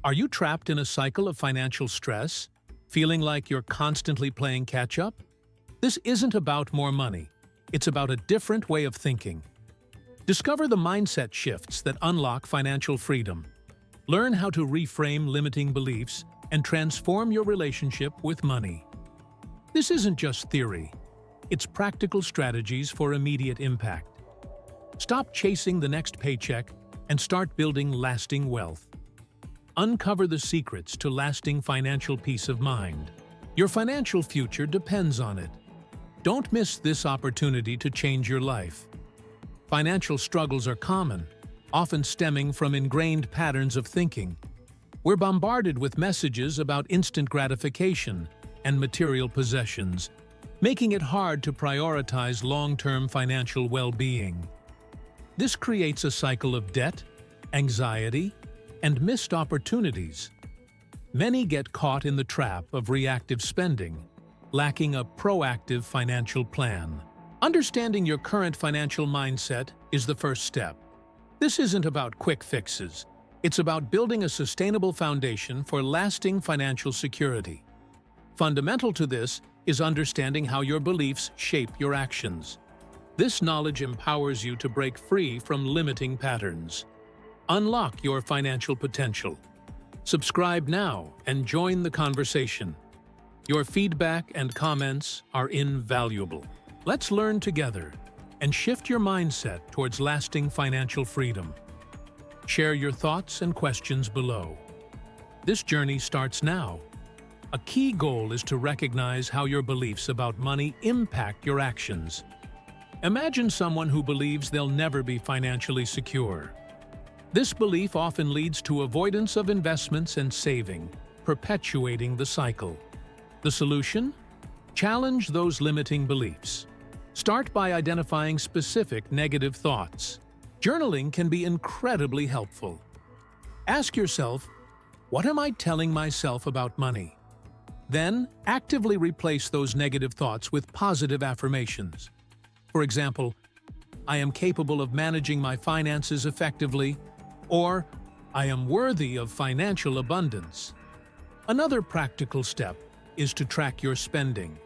Are you trapped in a cycle of financial stress, feeling like you're constantly playing catch-up? This isn't about more money. It's about a different way of thinking. Discover the mindset shifts that unlock financial freedom. Learn how to reframe limiting beliefs and transform your relationship with money. This isn't just theory. It's practical strategies for immediate impact. Stop chasing the next paycheck and start building lasting wealth. Uncover the secrets to lasting financial peace of mind. Your financial future depends on it. Don't miss this opportunity to change your life. Financial struggles are common, often stemming from ingrained patterns of thinking. We're bombarded with messages about instant gratification and material possessions, making it hard to prioritize long-term financial well-being. This creates a cycle of debt, anxiety, and missed opportunities. Many get caught in the trap of reactive spending, lacking a proactive financial plan. Understanding your current financial mindset is the first step. This isn't about quick fixes. It's about building a sustainable foundation for lasting financial security. Fundamental to this is understanding how your beliefs shape your actions. This knowledge empowers you to break free from limiting patterns. Unlock your financial potential. Subscribe now and join the conversation. Your feedback and comments are invaluable. Let's learn together and shift your mindset towards lasting financial freedom. Share your thoughts and questions below. This journey starts now. A key goal is to recognize how your beliefs about money impact your actions. Imagine someone who believes they'll never be financially secure. This belief often leads to avoidance of investments and saving, perpetuating the cycle. The solution? Challenge those limiting beliefs. Start by identifying specific negative thoughts. Journaling can be incredibly helpful. Ask yourself, what am I telling myself about money? Then, actively replace those negative thoughts with positive affirmations. For example, I am capable of managing my finances effectively, or I am worthy of financial abundance. Another practical step is to track your spending.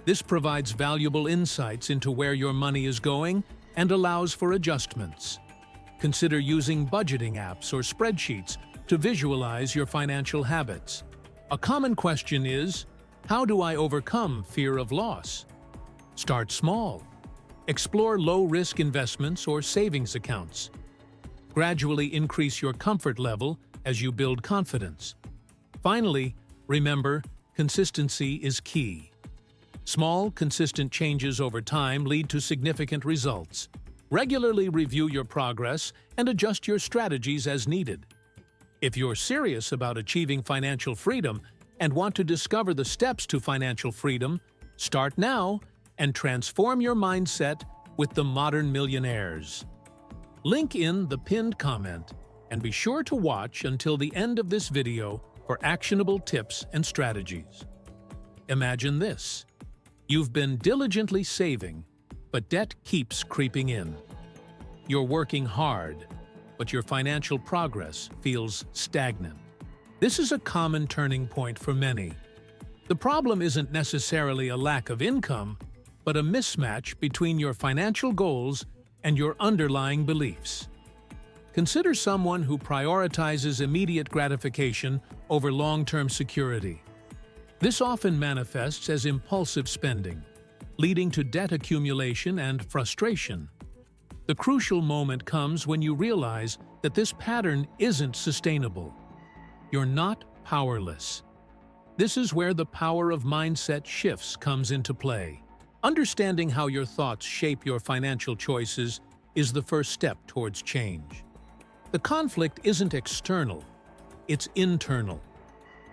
This provides valuable insights into where your money is going and allows for adjustments. Consider using budgeting apps or spreadsheets to visualize your financial habits. A common question is, how do I overcome fear of loss? Start small. Explore low-risk investments or savings accounts. Gradually increase your comfort level as you build confidence. Finally, remember, consistency is key. Small, consistent changes over time lead to significant results. Regularly review your progress and adjust your strategies as needed. If you're serious about achieving financial freedom and want to discover the steps to financial freedom, start now and transform your mindset with the Modern Millionaires. Link in the pinned comment and be sure to watch until the end of this video for actionable tips and strategies. Imagine this. You've been diligently saving, but debt keeps creeping in. You're working hard, but your financial progress feels stagnant. This is a common turning point for many. The problem isn't necessarily a lack of income, but a mismatch between your financial goals and your underlying beliefs. Consider someone who prioritizes immediate gratification over long-term security. This often manifests as impulsive spending, leading to debt accumulation and frustration. The crucial moment comes when you realize that this pattern isn't sustainable. You're not powerless. This is where the power of mindset shifts comes into play. Understanding how your thoughts shape your financial choices is the first step towards change. The conflict isn't external, it's internal.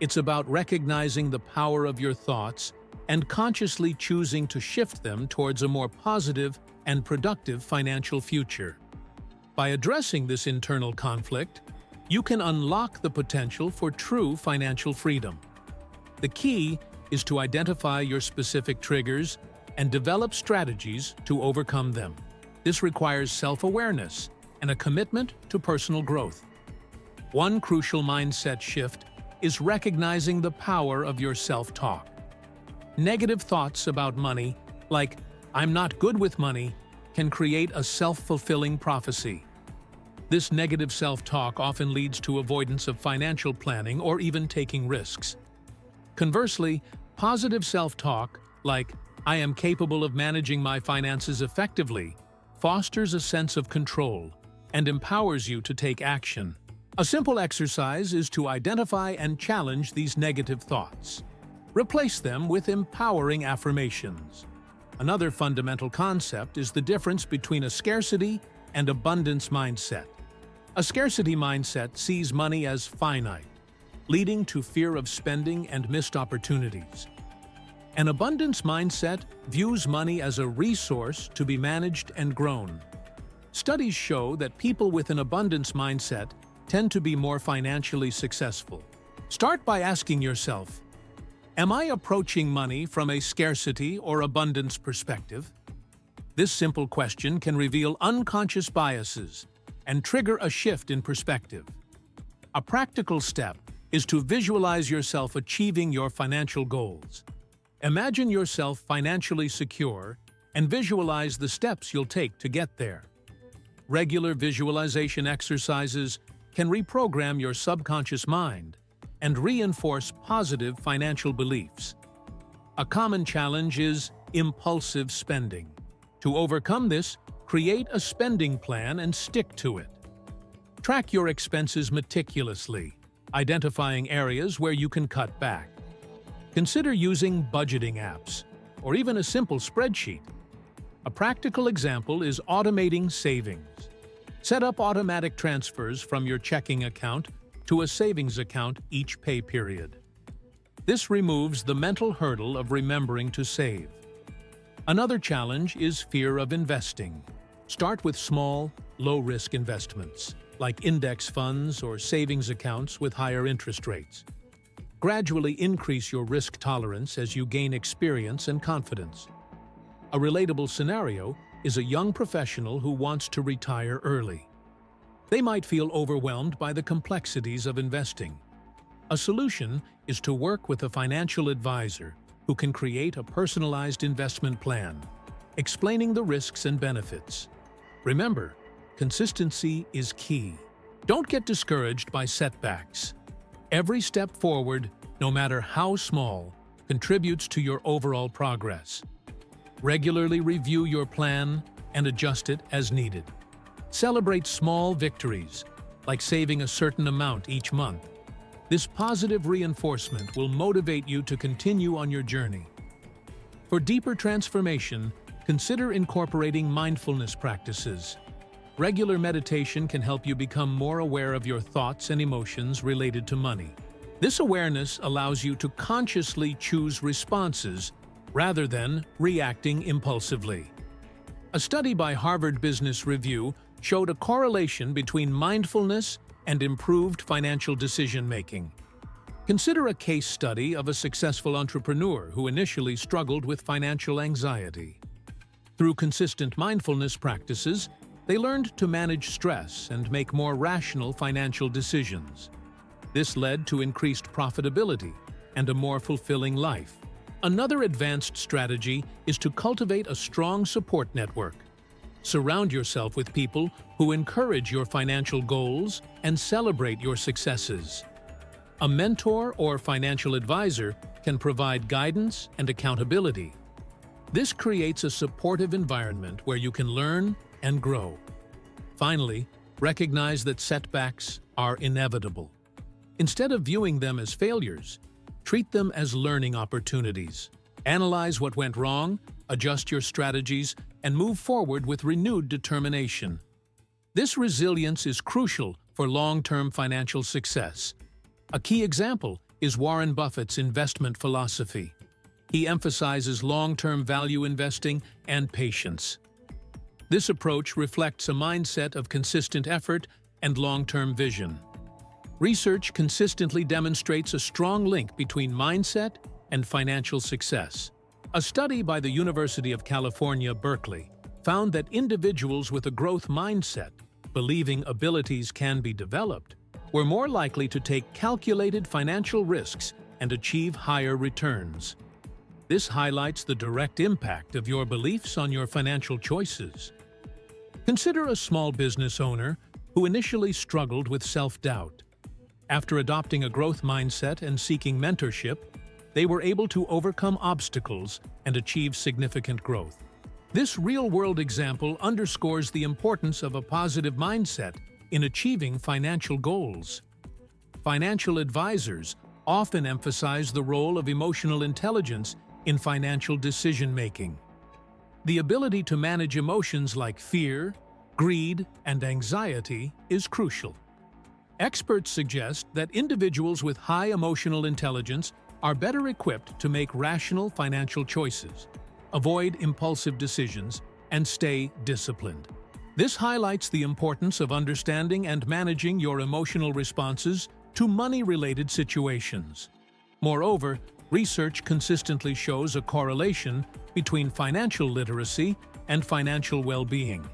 It's about recognizing the power of your thoughts and consciously choosing to shift them towards a more positive and productive financial future. By addressing this internal conflict, you can unlock the potential for true financial freedom. The key is to identify your specific triggers and develop strategies to overcome them. This requires self-awareness and a commitment to personal growth. One crucial mindset shift is recognizing the power of your self-talk. Negative thoughts about money, like "I'm not good with money," can create a self-fulfilling prophecy. This negative self-talk often leads to avoidance of financial planning or even taking risks. Conversely, positive self-talk, like "I am capable of managing my finances effectively," fosters a sense of control and empowers you to take action. A simple exercise is to identify and challenge these negative thoughts. Replace them with empowering affirmations. Another fundamental concept is the difference between a scarcity and abundance mindset. A scarcity mindset sees money as finite, leading to fear of spending and missed opportunities. An abundance mindset views money as a resource to be managed and grown. Studies show that people with an abundance mindset tend to be more financially successful. Start by asking yourself, am I approaching money from a scarcity or abundance perspective? This simple question can reveal unconscious biases and trigger a shift in perspective. A practical step is to visualize yourself achieving your financial goals. Imagine yourself financially secure and visualize the steps you'll take to get there. Regular visualization exercises can reprogram your subconscious mind and reinforce positive financial beliefs. A common challenge is impulsive spending. To overcome this, create a spending plan and stick to it. Track your expenses meticulously, identifying areas where you can cut back. Consider using budgeting apps or even a simple spreadsheet. A practical example is automating savings. Set up automatic transfers from your checking account to a savings account each pay period. This removes the mental hurdle of remembering to save. Another challenge is fear of investing. Start with small, low-risk investments, like index funds or savings accounts with higher interest rates. Gradually increase your risk tolerance as you gain experience and confidence. A relatable scenario is a young professional who wants to retire early. They might feel overwhelmed by the complexities of investing. A solution is to work with a financial advisor who can create a personalized investment plan, explaining the risks and benefits. Remember, consistency is key. Don't get discouraged by setbacks. Every step forward, no matter how small, contributes to your overall progress. Regularly review your plan and adjust it as needed. Celebrate small victories, like saving a certain amount each month. This positive reinforcement will motivate you to continue on your journey. For deeper transformation, consider incorporating mindfulness practices. Regular meditation can help you become more aware of your thoughts and emotions related to money. This awareness allows you to consciously choose responses rather than reacting impulsively. A study by Harvard Business Review showed a correlation between mindfulness and improved financial decision-making. Consider a case study of a successful entrepreneur who initially struggled with financial anxiety. Through consistent mindfulness practices, they learned to manage stress and make more rational financial decisions. This led to increased profitability and a more fulfilling life. Another advanced strategy is to cultivate a strong support network. Surround yourself with people who encourage your financial goals and celebrate your successes. A mentor or financial advisor can provide guidance and accountability. This creates a supportive environment where you can learn and grow. Finally, recognize that setbacks are inevitable. Instead of viewing them as failures, treat them as learning opportunities. Analyze what went wrong, adjust your strategies, and move forward with renewed determination. This resilience is crucial for long-term financial success. A key example is Warren Buffett's investment philosophy. He emphasizes long-term value investing and patience. This approach reflects a mindset of consistent effort and long-term vision. Research consistently demonstrates a strong link between mindset and financial success. A study by the University of California, Berkeley, found that individuals with a growth mindset, believing abilities can be developed, we're more likely to take calculated financial risks and achieve higher returns. This highlights the direct impact of your beliefs on your financial choices. Consider a small business owner who initially struggled with self-doubt. After adopting a growth mindset and seeking mentorship, they were able to overcome obstacles and achieve significant growth. This real-world example underscores the importance of a positive mindset in achieving financial goals. Financial advisors often emphasize the role of emotional intelligence in financial decision-making. The ability to manage emotions like fear, greed, and anxiety is crucial. Experts suggest that individuals with high emotional intelligence are better equipped to make rational financial choices, avoid impulsive decisions, and stay disciplined. This highlights the importance of understanding and managing your emotional responses to money-related situations. Moreover, research consistently shows a correlation between financial literacy and financial well-being.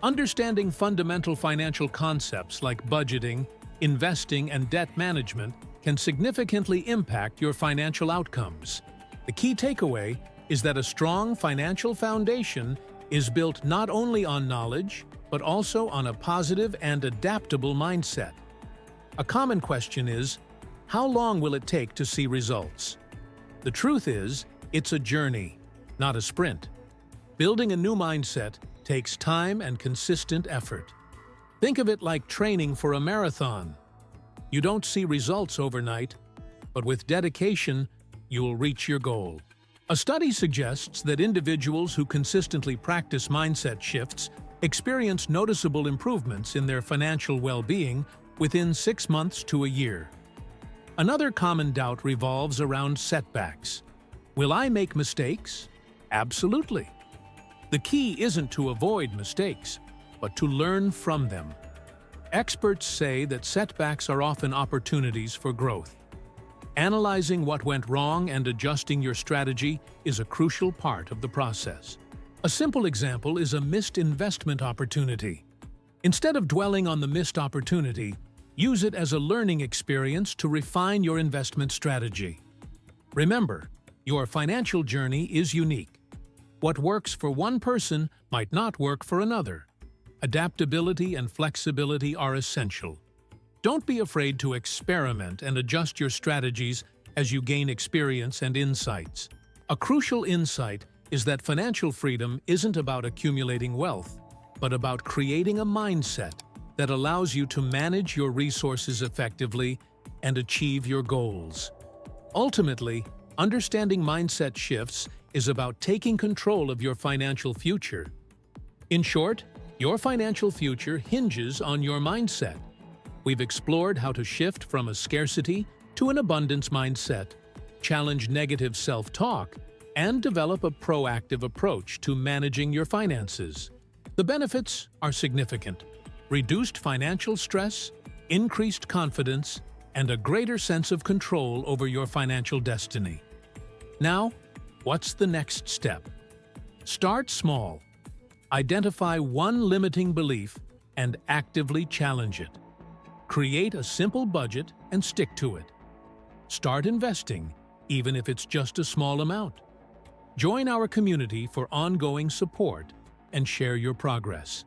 Understanding fundamental financial concepts like budgeting, investing, and debt management can significantly impact your financial outcomes. The key takeaway is that a strong financial foundation is built not only on knowledge, but also on a positive and adaptable mindset. A common question is, how long will it take to see results? The truth is, it's a journey, not a sprint. Building a new mindset takes time and consistent effort. Think of it like training for a marathon. You don't see results overnight, but with dedication, you'll reach your goal. A study suggests that individuals who consistently practice mindset shifts experience noticeable improvements in their financial well-being within 6 months to a year. Another common doubt revolves around setbacks. Will I make mistakes? Absolutely. The key isn't to avoid mistakes, but to learn from them. Experts say that setbacks are often opportunities for growth. Analyzing what went wrong and adjusting your strategy is a crucial part of the process. A simple example is a missed investment opportunity. Instead of dwelling on the missed opportunity, use it as a learning experience to refine your investment strategy. Remember, your financial journey is unique. What works for one person might not work for another. Adaptability and flexibility are essential. Don't be afraid to experiment and adjust your strategies as you gain experience and insights. A crucial insight is that financial freedom isn't about accumulating wealth, but about creating a mindset that allows you to manage your resources effectively and achieve your goals. Ultimately, understanding mindset shifts is about taking control of your financial future. In short, your financial future hinges on your mindset. We've explored how to shift from a scarcity to an abundance mindset, challenge negative self-talk, and develop a proactive approach to managing your finances. The benefits are significant: reduced financial stress, increased confidence, and a greater sense of control over your financial destiny. Now, what's the next step? Start small. Identify one limiting belief and actively challenge it. Create a simple budget and stick to it. Start investing, even if it's just a small amount. Join our community for ongoing support and share your progress.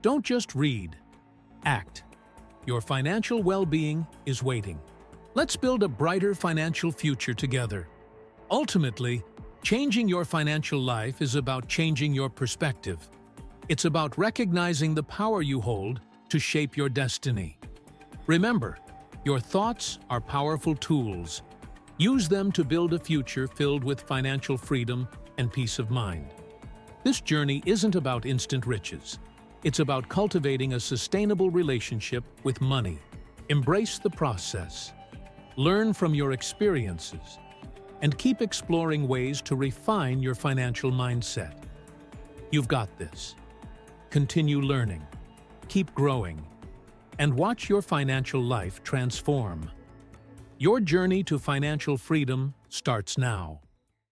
Don't just read, act. Your financial well-being is waiting. Let's build a brighter financial future together. Ultimately, changing your financial life is about changing your perspective. It's about recognizing the power you hold to shape your destiny. Remember, your thoughts are powerful tools. Use them to build a future filled with financial freedom and peace of mind. This journey isn't about instant riches. It's about cultivating a sustainable relationship with money. Embrace the process. Learn from your experiences, and keep exploring ways to refine your financial mindset. You've got this. Continue learning, keep growing, and watch your financial life transform. Your journey to financial freedom starts now.